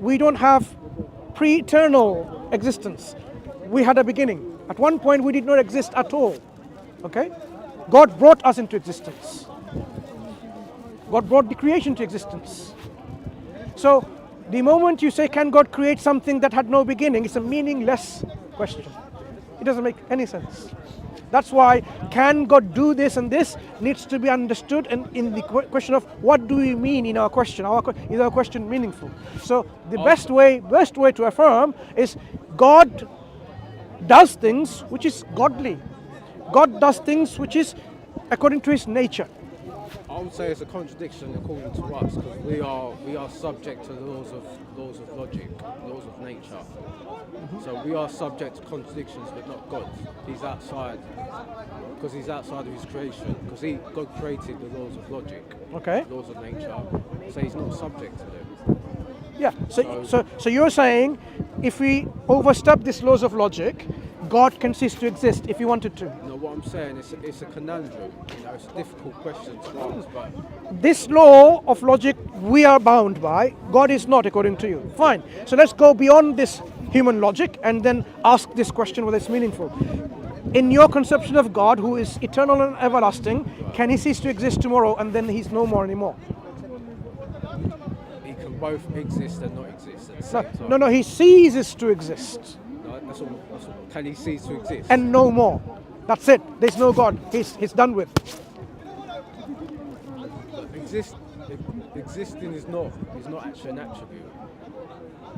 we don't have pre-eternal existence. We had a beginning. At one point we did not exist at all. Okay? God brought us into existence. God brought the creation to existence. So the moment you say, can God create something that had no beginning, it's a meaningless question. It doesn't make any sense. That's why, can God do this and this, needs to be understood, and in the question of what do we mean in our question? Is our question meaningful? So the best way to affirm is God does things which is godly. God does things which is according to his nature. I would say it's a contradiction according to us, because we are subject to the laws of logic, laws of nature. So we are subject to contradictions, but not God. He's outside, because he's outside of his creation. Because God created the laws of logic, Okay. laws of nature. So he's not subject to them. Yeah. So you're saying, if we overstep these laws of logic, God can cease to exist if he wanted to. No, what I'm saying is it's a conundrum. It's a difficult question to ask, but This law of logic we are bound by, God is not, according to you. Fine. So let's go beyond this human logic and then ask this question whether it's meaningful. In your conception of God, who is eternal and everlasting, can he cease to exist tomorrow and then he's no more anymore? he can both exist and not exist at the same time. No, he ceases to exist No, that's all. Can he cease to exist? and no more. That's it. There's no God. He's done with. Existing is not actually an attribute,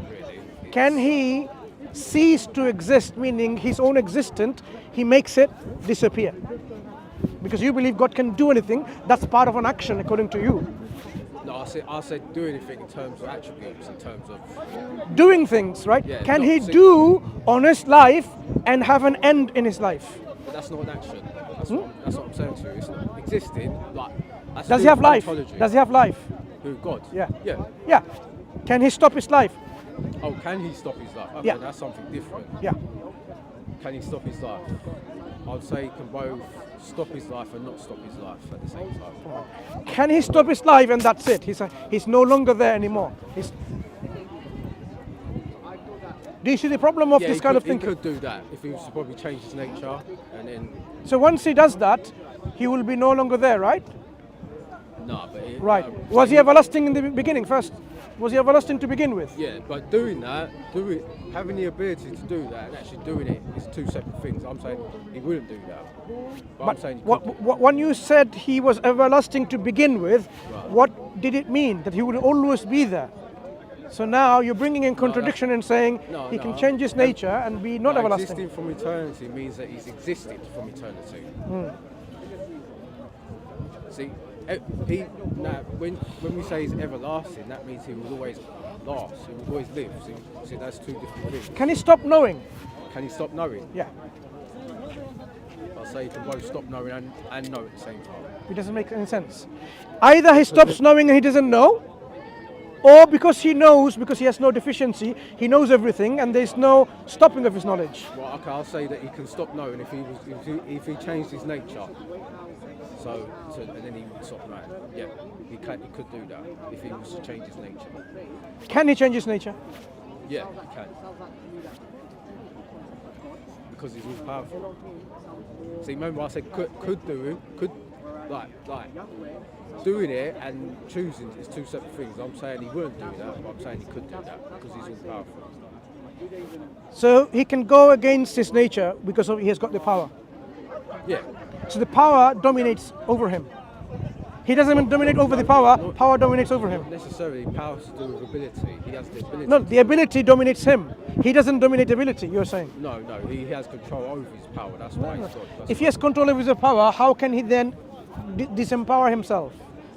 really. Can he cease to exist, meaning his own existence, he makes it disappear? Because you believe God can do anything, that's part of an action according to you. No, I said do anything in terms of attributes, in terms of Doing things, right? Yeah, Can not he see- do on his life and have an end in his life? But that's not an action. That's what I'm saying to you. It's not existing. Like, that's Does to he do have with life? ontology. Does he have life? Who, God? Yeah. Yeah. Yeah. Can he stop his life? Oh, can he stop his life? Okay, Yeah. that's something different. Yeah. Can he stop his life? I'd say he can both stop his life and not stop his life at the same time. Can he stop his life and that's it? He's no longer there anymore. Do you see the problem of Yeah, this he kind could, of thinking? He could do that if he was to probably change his nature, and then So once he does that, he will be no longer there, right? no, but Right. Was he everlasting in the beginning first? Was he everlasting to begin with? Yeah, but doing that, having the ability to do that and actually doing it is two separate things. I'm saying he wouldn't do that. But I'm saying he could. When you said he was everlasting to begin with, Right. what did it mean? That he would always be there? So now you're bringing in contradiction and saying he can change his nature and be not everlasting. Existing from eternity means that he's existed from eternity. See, when we say he's everlasting, that means he will always last, he will always live. See, that's two different things. Can he stop knowing? Can he stop knowing? Yeah. I'll say he can both stop knowing and know at the same time. It doesn't make any sense. Either he stops knowing and he doesn't know, or because he knows, because he has no deficiency, he knows everything and there's no stopping of his knowledge. Well, okay, I'll say that he can stop knowing if he changed his nature. So and then he would stop knowing. Yeah, he could do that if he was to change his nature. Can he change his nature? Yeah, he can. Because he's all powerful. See, remember I said could do it, like doing it and choosing is two separate things. I'm saying he wouldn't do that, but I'm saying he could do that because he's all powerful. So he can go against his nature because he has got the power. Yeah. So the power dominates over him. He doesn't even dominate over the power, power dominates over him. Not necessarily power to do with ability. He has the ability. No, the ability dominates him. He doesn't dominate ability, you're saying. No, he has control over his power. That's why he's God. If he has control over his power, how can he then disempower himself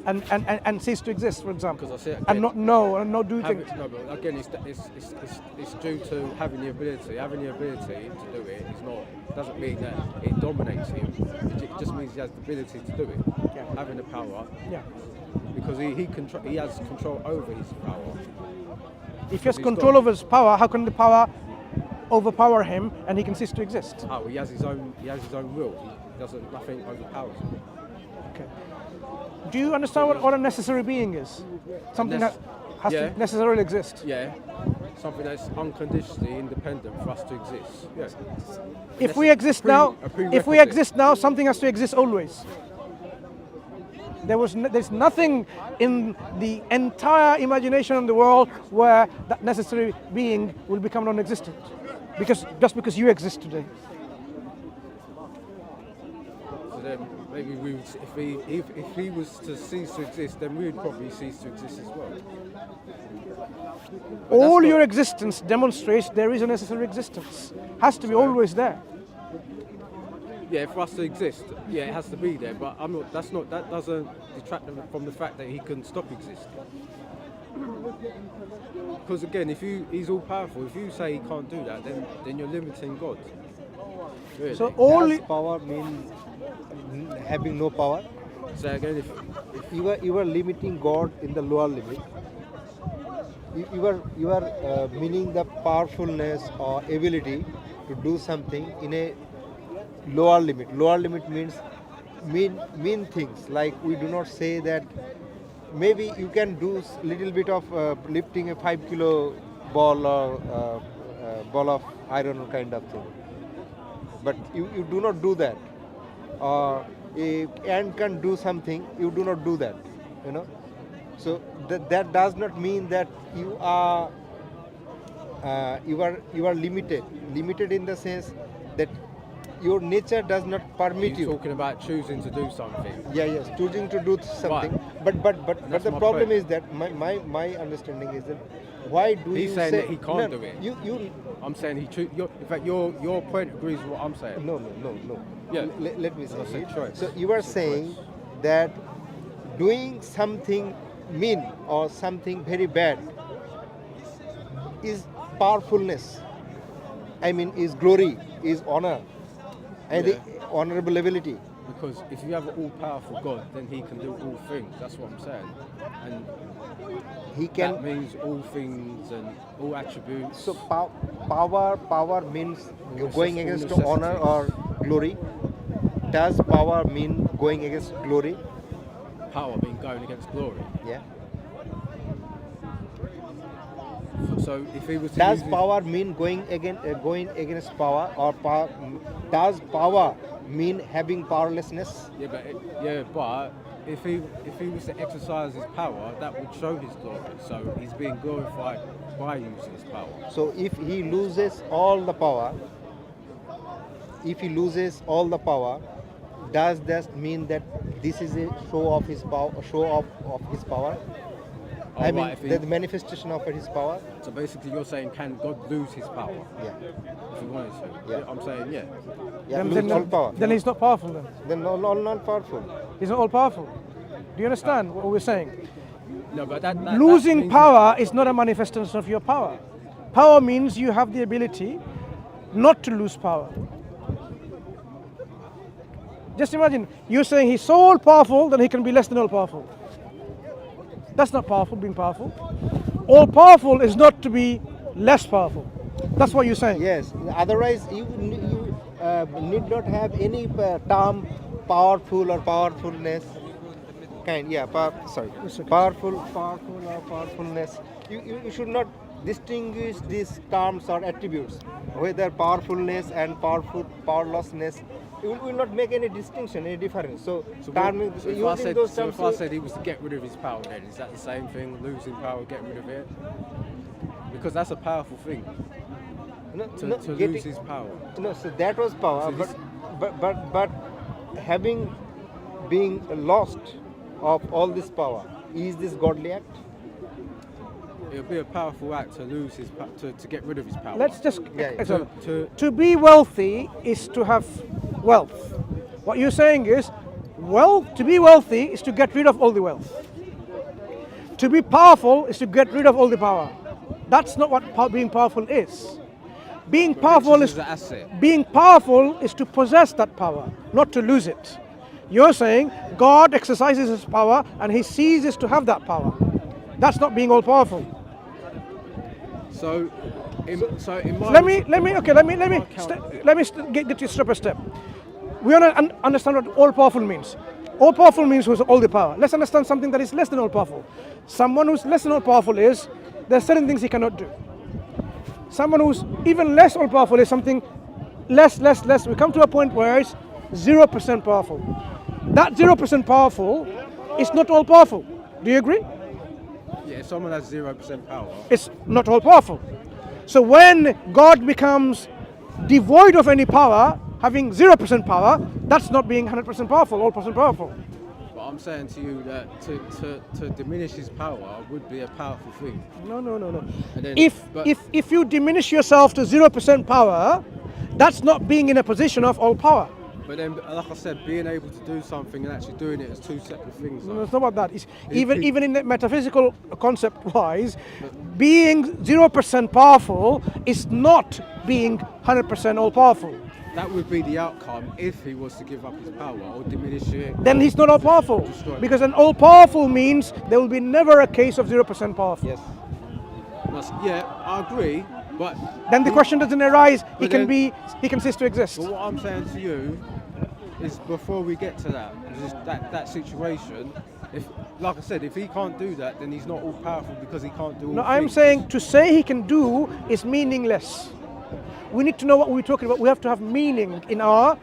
and cease to exist, for example? Because I say it and again, not know and not do things. No, but again, it's due to having the ability. Having the ability to do it is not doesn't mean that it dominates him. It just means he has the ability to do it. Yeah. Having the power. Yeah. Because he has control over his power. If he has control over his power, how can the power overpower him and he can cease to exist? Oh, he has his own will. He doesn't. Nothing overpowers him. Okay. Do you understand what a necessary being is? Something that has Yeah. to necessarily exist. Yeah, something that's unconditionally independent for us to exist. Yeah. If we exist now, something has to exist always. There's nothing in the entire imagination of the world where that necessary being will become non-existent, just because you exist today. So then maybe we would, if he was to cease to exist, then we would probably cease to exist as well. But All that's your not- existence demonstrates there is a necessary existence. Has to be always there. Yeah, for us to exist, yeah, it has to be there. But I'm not. That doesn't detract from the fact that he can stop existing. Because again, he's all powerful. If you say he can't do that, then you're limiting God. Really. So all Does power mean having no power? Say again, if You are limiting God in the lower limit. You are meaning the powerfulness or ability to do something in a lower limit. Lower limit means mean things, like we do not say that maybe you can do little bit of lifting a 5 kilo ball or ball of iron kind of thing, but you do not do that. Or a ant can do something, you do not do that, you know. So that does not mean that you are limited in the sense that your nature does not permit you're you. talking about choosing to do something, Yes, choosing to do something. Right. But That's the my problem point. is that my understanding is that why do He's you saying say that he can't no, do it. You I'm saying in fact, your point agrees with what I'm saying. no. Yeah. Let me That's say. a choice. So you are It's a saying choice. that doing something mean or something very bad is powerfulness. I mean, is glory, is honor, and Yeah. the honorable ability. Because if you have an all-powerful God, then He can do all things. That's what I'm saying, and He that can. means all things and all attributes. So power means Necess- going all against honor or glory. Does power mean going against glory? Power being going against glory. Yeah. So if he was to Does use his- power mean going against power, or does power mean having powerlessness? but if he was to exercise his power, that would show his glory. So he's being glorified by using his power. So if he loses all the power, does that mean that this is a show of his power? I mean, Right, if the manifestation of his power. so basically, you're saying, can God lose his power Yeah. if he wanted to? Yeah. I'm saying, yeah. Yeah. then, Lose all power. then he's not powerful then. Then all not powerful. He's not all powerful. Do you understand what we're saying? No, but that Losing means- power is not a manifestation of your power. Power means you have the ability not to lose power. Just imagine, you're saying he's so all powerful, then he can be less than all powerful. That's not powerful, being powerful. All powerful is not to be less powerful. That's what you're saying. Yes. Otherwise, you need not have any term powerful or powerfulness. Powerful or powerfulness. You should not distinguish these terms or attributes, whether powerfulness and powerlessness. You will not make any distinction, any difference. So So using those terms. if I said he was to get rid of his power, then is that the same thing? Losing power, get rid of it? Because that's a powerful thing to lose his power. No, so that was power, So but being lost of all this power, is this godly act? It would be a powerful act to lose his to get rid of his power. Let's just Yeah. to be wealthy is to have wealth. What you're saying is, to be wealthy is to get rid of all the wealth. To be powerful is to get rid of all the power. That's not what being powerful is. Being powerful riches is is an asset. being powerful is to possess that power, not to lose it. You're saying God exercises his power and he ceases to have that power. That's not being all powerful. So, in my Let me get you step by step. We want to understand what all powerful means. All powerful means who's all the power. Let's understand something that is less than all powerful. Someone who's less than all powerful is, there are certain things he cannot do. Someone who's even less all powerful is something less. We come to a point where it's 0% powerful. That 0% powerful is not all powerful. Do you agree? Yeah, if someone has 0% power, It's not all powerful. So when God becomes devoid of any power, having 0% power, that's not being 100% powerful, all percent powerful. but I'm saying to you that to diminish his power would be a powerful thing. No. And then, If you diminish yourself to 0% power, that's not being in a position of all power. but then, like I said, being able to do something and actually doing it is two separate things. No, Like. it's not about that. It's even in the metaphysical concept-wise, being 0% powerful is not being 100% all-powerful. That would be the outcome if he was to give up his power or diminish it. Then he's not all-powerful. Destroy. Because an all-powerful means there will be never a case of 0% powerful. Yes. Yeah, I agree, but Then the question doesn't arise, he But can then- cease to exist. But what I'm saying to you is, before we get to that situation, if, like I said, if he can't do that, then he's not all powerful because he can't do all No, I'm things. saying to say he can do is meaningless. We need to know what we're talking about. We have to have meaning in our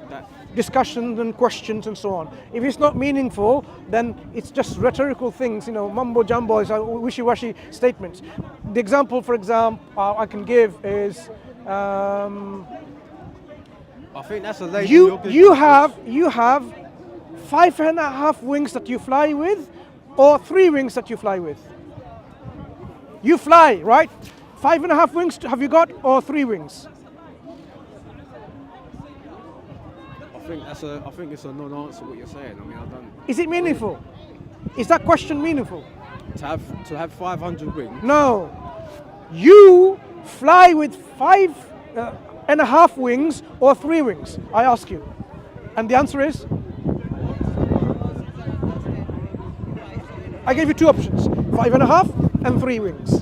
That, discussions and questions and so on. If it's not meaningful, then it's just rhetorical things, mumbo jumbo, wishy-washy statements. The example, for example, I can give is I think that's a lady. you have 5.5 wings that you fly with, or 3 wings that you fly with. You fly, right? 5.5 wings have you got, or 3 wings? I think it's a non-answer what you're saying. I mean, I don't. Is it meaningful? Is that question meaningful? To have 500 wings. No. You fly with 5.5 wings or 3 wings, I ask you. And the answer is? I gave you 2 options, 5.5 and 3 wings.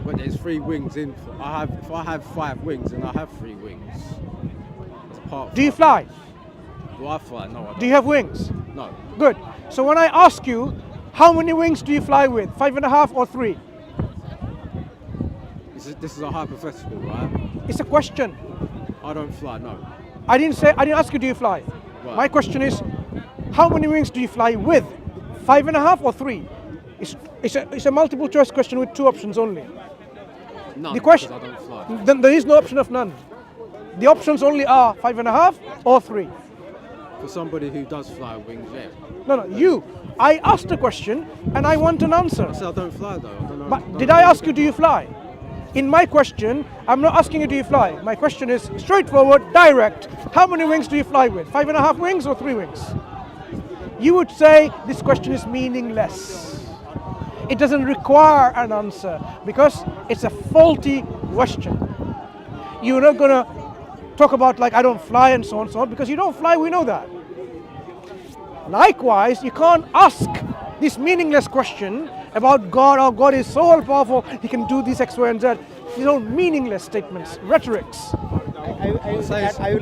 But there's 3 wings in. If I have 5 wings, and I have 3 wings. It's part of Do you five. fly? Do I fly? No, I don't. Do you have wings? No. Good. So when I ask you, how many wings do you fly with? 5.5 or 3? This is a hypothetical, right? It's a question. I don't fly. No. I didn't ask you, do you fly? Right. My question is, how many wings do you fly with? 5.5 or 3? It's a multiple choice question with 2 options only. None. The question, because I don't fly. then there is no option of none. The options only are 5.5 or 3. For somebody who does fly wings, yeah. No, you. I asked a question and I want an answer. I said I don't fly though. I don't know. But did I ask you, do you fly? In my question, I'm not asking you, do you fly? My question is straightforward, direct. How many wings do you fly with? 5.5 wings or 3 wings? You would say this question is meaningless. It doesn't require an answer because it's a faulty question. You're not going to talk about like I don't fly and so on, because you don't fly, we know that. Likewise, you can't ask this meaningless question about God. Oh, God is so all-powerful, he can do this X, Y, and Z. These are meaningless statements, rhetorics. I will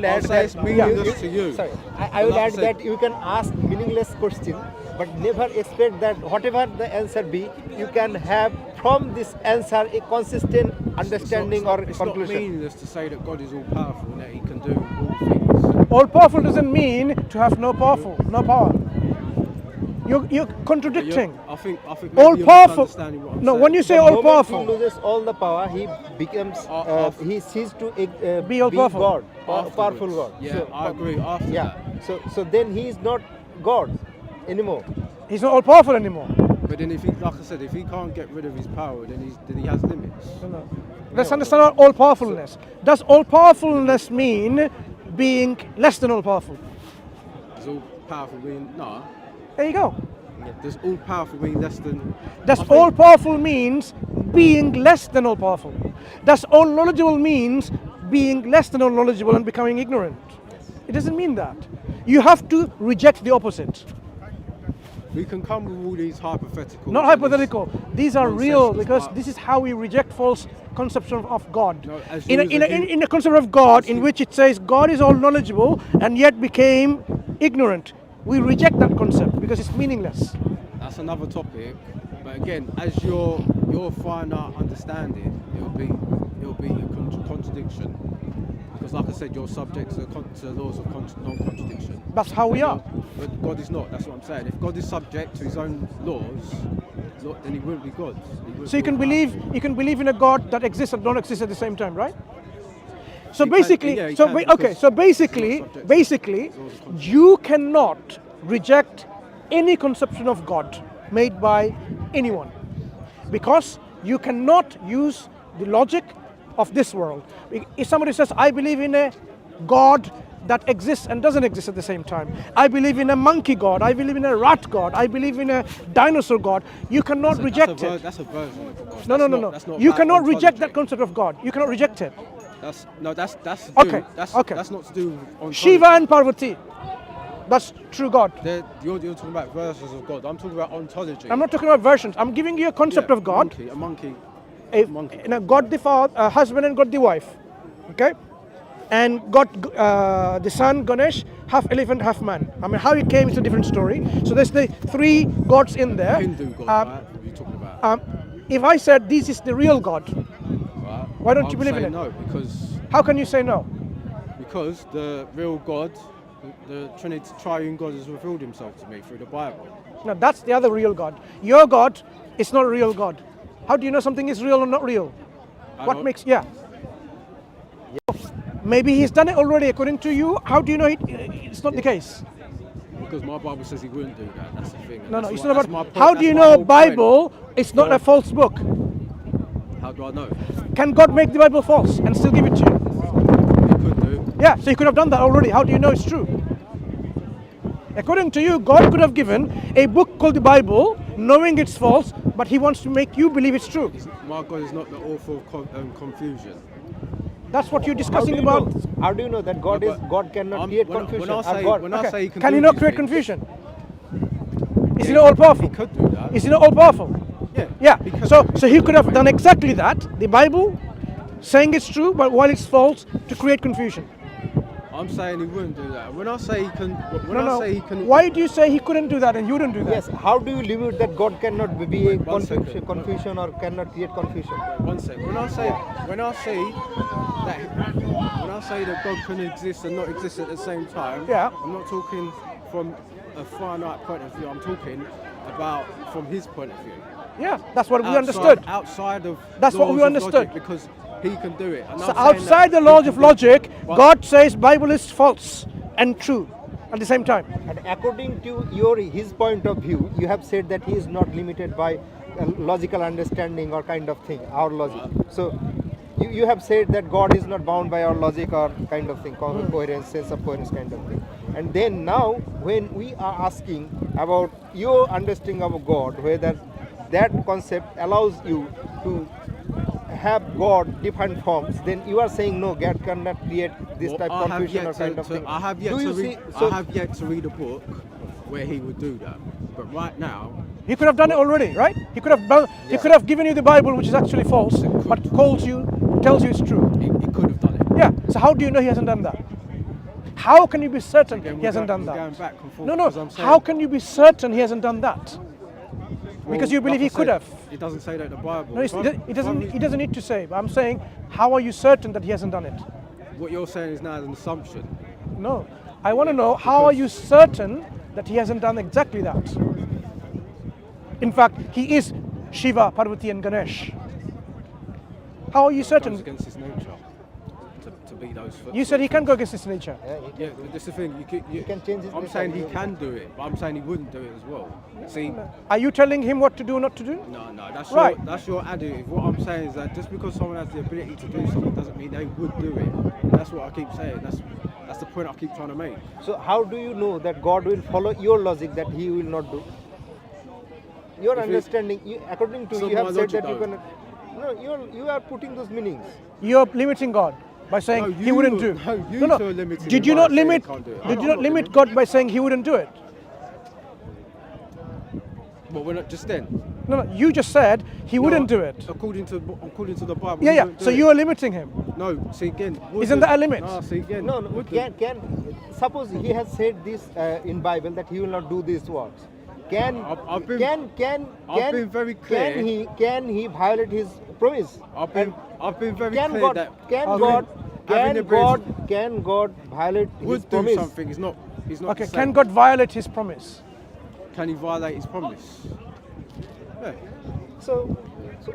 add say that it's meaningless to you. Sorry, I will Like I add said- that you can ask meaningless question, but never expect that whatever the answer be, you can have from this answer a consistent understanding or It's not conclusion. meaningless to say that God is all powerful and that He can do all things. All-powerful doesn't mean to have no power. You're contradicting. I think maybe All you're powerful. misunderstanding what I'm No, saying. when you say The all moment powerful, he loses all the power, he becomes, he ceases to Be all-powerful. God, Afterwards. powerful God. Yeah, I agree. After Yeah. that. So then he is not God anymore. he's not all-powerful anymore. But then, if he, like I said, if he can't get rid of his power, then he has limits. No. Let's understand all-powerfulness. Does all-powerfulness mean being less than all-powerful? Does all powerful mean no? There you go. Does all powerful mean less than? Does I think- all-powerful means being less than all-powerful? Does all-knowledgeable means being less than all-knowledgeable and becoming ignorant? It doesn't mean that. You have to reject the opposite. We can come with all these hypotheticals. Not and these hypothetical. These are real nonsense, because but- this is how we reject false concepts of God. No, as in, a, you- in, a, as you- in a concept of God as in you- which it says God is all knowledgeable and yet became ignorant, we reject that concept because it's meaningless. That's another topic. But again, as your finer understanding, it'll be a contradiction. Because like I said, you're subject to the laws of non-contradiction. That's how we are. But God is not. That's what I'm saying. If God is subject to His own laws, then He wouldn't be God. He wouldn't So you be can all-powerful. believe in a God that exists and don't exist at the same time, right? So You can- basically, yeah, you so can ba- okay, because so it's not basically, subject to basically, laws of contradiction. you cannot reject any conception of God made by anyone because you cannot use the logic of this world. If somebody says, I believe in a God that exists and doesn't exist at the same time, I believe in a monkey God, I believe in a rat God, I believe in a dinosaur God, you cannot reject it. That's a version of God. No. That's not You about cannot reject ontology. that concept of God. You cannot reject it. That's to Okay, do, that's okay. That's not to do with ontology. Shiva and Parvati, that's true God. You're talking about versions of God. I'm talking about ontology. I'm not talking about versions. I'm giving you a concept Yeah, of God. A monkey. Monkey. God the Father, husband and God the wife. Okay? And God, the son, Ganesh, half elephant, half man. I mean, how he came is a different story. So there's the three gods in there. Hindu God, right? What are you talking about? If I said this is the real God, Right. why don't you I'm believe in saying it? No, How can you say no? because the real God, the Trinity Triune God, has revealed Himself to me through the Bible. No, that's the other real God. Your God is not a real God. How do you know something is real or not real? What makes, yeah. Maybe he's done it already according to you. How do you know it's not the case? Because my Bible says He wouldn't do that. That's the thing. No, That's it's what- not that's my about, point- how do you that's my know whole point. Bible is not a false book? How do I know? Can God make the Bible false and still give it to you? He could do. Yeah, so he could have done that already. How do you know it's true? According to you, God could have given a book called the Bible, knowing it's false, but he wants to make you believe it's true. My God is not the author of confusion. That's what you're How do discussing you about. know? How do you know that God No, is but God cannot I'm- create when I- confusion? when I Or say- God- when I say he can Can he do not these create things- confusion? Is he not all powerful? He could do that. Is he not all powerful? Yeah. Yeah. he could So do it. so he could have done exactly that. The Bible saying it's true, but while it's false, to create confusion. I'm saying He wouldn't do that. When I say He can, when No, I say He no. can, Why do you say he couldn't do that and you wouldn't do that? Yes. How do you limit that God cannot be a One second. confusion or cannot create confusion? One sec. When I say that God can exist and not exist at the same time, Yeah. I'm not talking from a finite point of view. I'm talking about from His point of view. Yeah, that's what we understood. Outside of That's what we laws of understood. logic, because He can do it. And So I'm saying outside the that laws He of can do it. logic, But- God says Bible is false and true at the same time. And according to his point of view, you have said that he is not limited by logical understanding or kind of thing, our logic. So you have said that God is not bound by our logic or kind of thing, coherence, sense of coherence kind of thing. And then now when we are asking about your understanding of God, whether that concept allows you to have God different forms, then you are saying no, God cannot create this Well, type of confusion or kind of thing. I have yet Do to you read. see- so- I have yet to read a book where He would do that. But right now, He could have done it already, right? He could have done, he could have given you the Bible, which is actually false, but tells you it's true. He could have done it. Yeah. So how do you know he hasn't done that? How can you be certain Again, he hasn't done we're that? going back and forth No, because I'm saying- how can you be certain he hasn't done that? Because Well, you believe like he I could said, have. It doesn't say that in the Bible. No, he doesn't need to say. But I'm saying, how are you certain that he hasn't done it? What you're saying is now an assumption. No. I want to know, how are you certain that he hasn't done exactly that? In fact, he is Shiva, Parvati and Ganesh. How are you It goes certain? against His nature to be those. You said he can go against his nature. Yeah, but that's the thing. You can change his I'm nature. saying He can do it, but I'm saying He wouldn't do it as well. See, Are you telling him what to do or not to do? no, that's Right. that's your attitude. What I'm saying is that just because someone has the ability to do something doesn't mean they would do it. And that's what I keep saying. That's the point I keep trying to make. So how do you know that God will follow your logic that he will not do? Your If it- understanding, according to It's you not have my said logic that you though. can. No, you are putting those meanings. You're limiting God by saying No, he wouldn't do. no, you two are limiting Did him you by not saying he limit? can't do it. Did I'm you not not limit limiting. God by saying he wouldn't do it? But we're not just then. No, you just said he wouldn't do it. According to the Bible. Yeah, he yeah. wouldn't do So it. you are limiting him. No, see again. Isn't that a limit? No, see again. No, suppose he has said this in Bible that he will not do these works. I've been very clear. Can he violate his promise? I've been very Can clear God that can God violate his would do promise? something. He's not. Okay, the can same. God violate his promise? Can he violate his promise? Yeah. So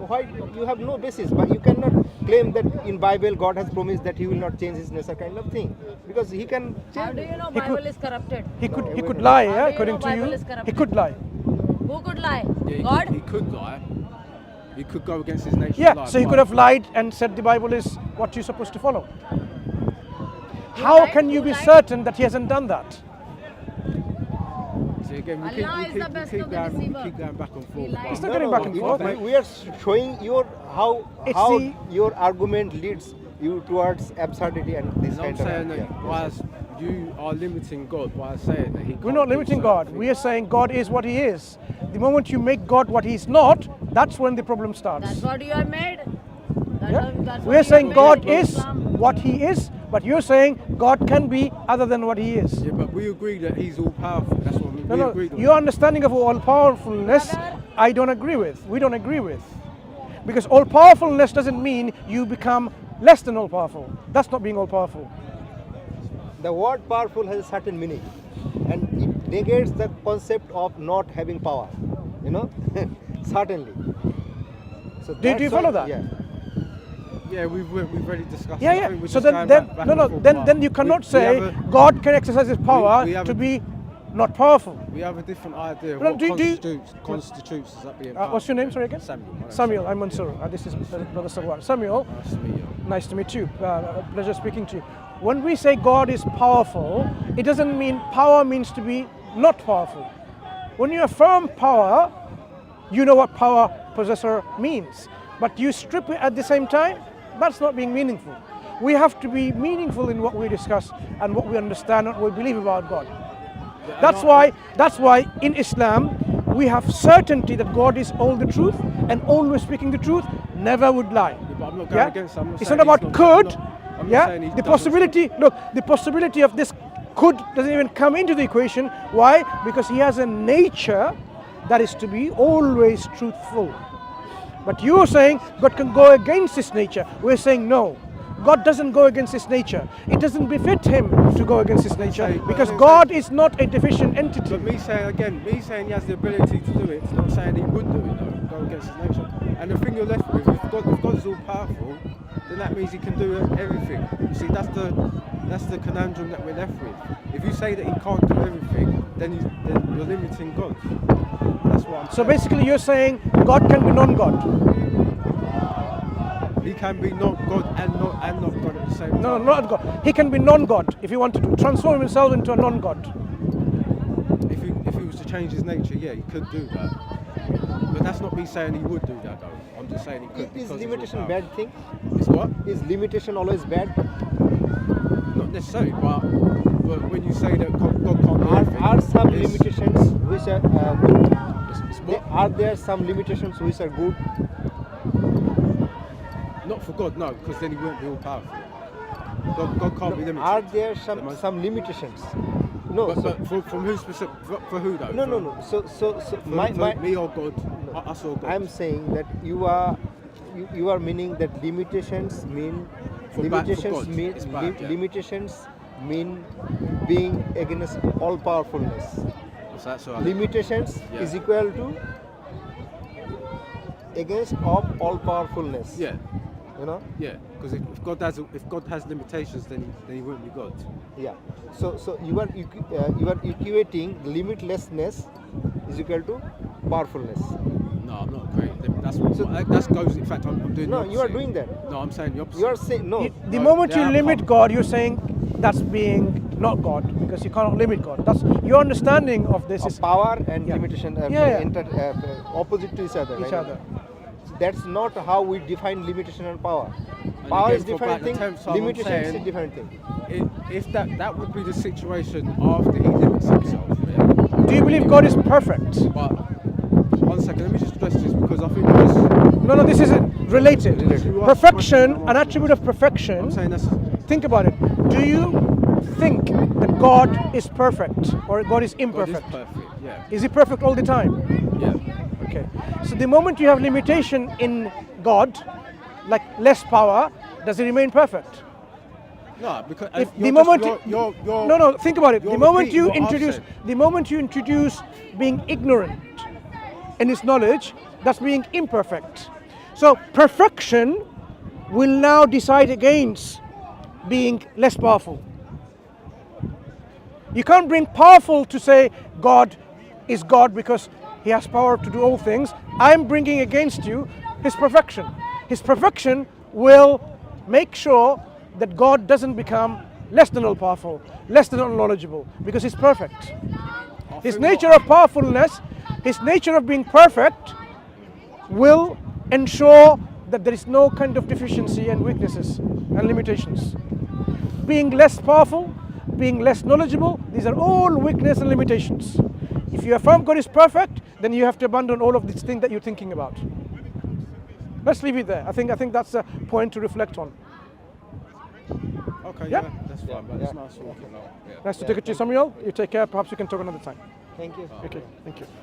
why you have no basis, but you cannot claim that in Bible God has promised that he will not change his nature, kind of thing, because he can How change. do you know He Bible could- is corrupted? He could lie, yeah, How do you according know to Bible you. is He corrupted? could lie. Who could lie? Yeah, God? He could lie. He could go against his nature. Yeah, lie, so he but- could have lied and said the Bible is what you're supposed to follow. How lied? can you Who be lied? certain that he hasn't done that? See again, Allah is the best of the deceiver. keep going back and He forth. lies. It's not going back and forth. We are showing how It's how the- your argument leads you towards absurdity and this And I'm kind of. saying that yeah. whilst you are limiting God by saying that he can't We're not do limiting certain God. things. We are saying God is what he is. The moment you make God what he's not, that's when the problem starts. That's what you have made. Yeah? That's what We're you saying have God made in is Islam. what he is, but you're saying God can be other than what he is. Yeah, but we agree that he's all powerful. That's what I mean. No, we no, agreed on your that. understanding of all powerfulness, Brother. I don't agree with. We don't agree with. Because all powerfulness doesn't mean you become less than all powerful. That's not being all powerful. The word powerful has a certain meaning, and it negates the concept of not having power. You know, certainly. So Do you that's follow why- that? Yeah. Yeah, we've already discussed. Yeah, it. I yeah. think we're So just then, going then back and no, forth, then but you cannot we say have a- God can exercise his power we have to a- be not powerful. We have a different idea of No, what do you- constitutes as that being What's your powerful. name? Sorry again. Samuel. My name's Samuel. I'm Mansur. This is Brother Scdawah. Samuel. Nice to meet you. Nice to meet you. Pleasure speaking to you. When we say God is powerful, it doesn't mean power means to be not powerful. When you affirm power, you know what power possessor means. But you strip it at the same time, that's not being meaningful. We have to be meaningful in what we discuss and what we understand and what we believe about God. That's why in Islam we have certainty that God is all the truth and always speaking the truth, never would lie. Yeah, but I'm not going against. I'm not It's saying not about he's could. I'm not Yeah, saying he the doesn't- possibility. Look, the possibility of this could doesn't even come into the equation. Why? Because he has a nature that is to be always truthful. But you're saying God can go against his nature. We're saying no. God doesn't go against his nature. It doesn't befit him to go against his nature But because I'm God is not a deficient entity. But me saying he has the ability to do it, it's not saying he would do it though, go against his nature. And the thing you're left with, if God's all powerful, then that means he can do everything. You see, that's the conundrum that we're left with. If you say that he can't do everything, then you're limiting God. That's what I'm So saying. basically you're saying God can be non-God. He can be not God and not God at the same time. No, not God. He can be non-God if he wanted to. Transform himself into a non-God. If he was to change his nature, yeah, he could do that. But that's not me saying he would do that though. I'm just saying he could. Is because he's limitation all bad thing? powerful. Is what? Is limitation always bad? Not necessarily, but when you say that God can't do everything, Are some it's- limitations which are good? it's what? Are there some limitations which are good? Not for God, no, because then he won't be all powerful. God can't be limited. Are there The most- some limitations? No. But from who specific? For who though? No. So For me or God? Us or God? I'm saying that you are meaning that limitations mean For God, it's bad, yeah. limitations mean being against all powerfulness. What's that? So Limitations Yeah. is equal to against of all powerfulness. yeah, You know. yeah. Because if God has limitations, then he wouldn't be God. Yeah. So you are equating limitlessness is equal to powerfulness. No, I'm not agreeing. That goes. In fact, I'm doing. No, the you are opposite. doing that. No, I'm saying the opposite. You are saying no. The No, moment they you are limit com- God, you're saying that's being not God because you cannot limit God. That's your understanding of this is Power and Yeah. limitation opposite to each other. each right? other. That's not how we define limitation and power. And Power again, is for different about the thing. 10th time I'm Limitation is a saying- different thing. If that would be the situation after he limits himself. Yeah. Do you believe God is perfect? But No, this is related. Related. Perfection, an attribute of perfection. I'm saying that's Think about it. Do you think that God is perfect or God is God is imperfect? perfect. Yeah. Is he perfect all the time? Yeah. Okay. So the moment you have limitation in God, like less power, does he remain perfect? No, because If you're the moment you're no, think about it. you're The moment repeating you what I've introduce said. the moment you introduce being ignorant in his knowledge, that's being imperfect. So perfection will now decide against being less powerful. You can't bring powerful to say God is God because he has power to do all things. I'm bringing against you his perfection. His perfection will make sure that God doesn't become less than all powerful, less than all knowledgeable, because he's perfect. His nature of powerfulness, his nature of being perfect, will ensure that there is no kind of deficiency and weaknesses and limitations. Being less powerful, being less knowledgeable, these are all weakness and limitations. If you affirm God is perfect, then you have to abandon all of these things that you're thinking about. Let's leave it there. I think that's a point to reflect on. Okay, Yeah. yeah, that's fine, but it's nice talking now. Yeah. Nice to take it to you, Samuel. You take care. Perhaps we can talk another time. Thank you. Okay, thank you.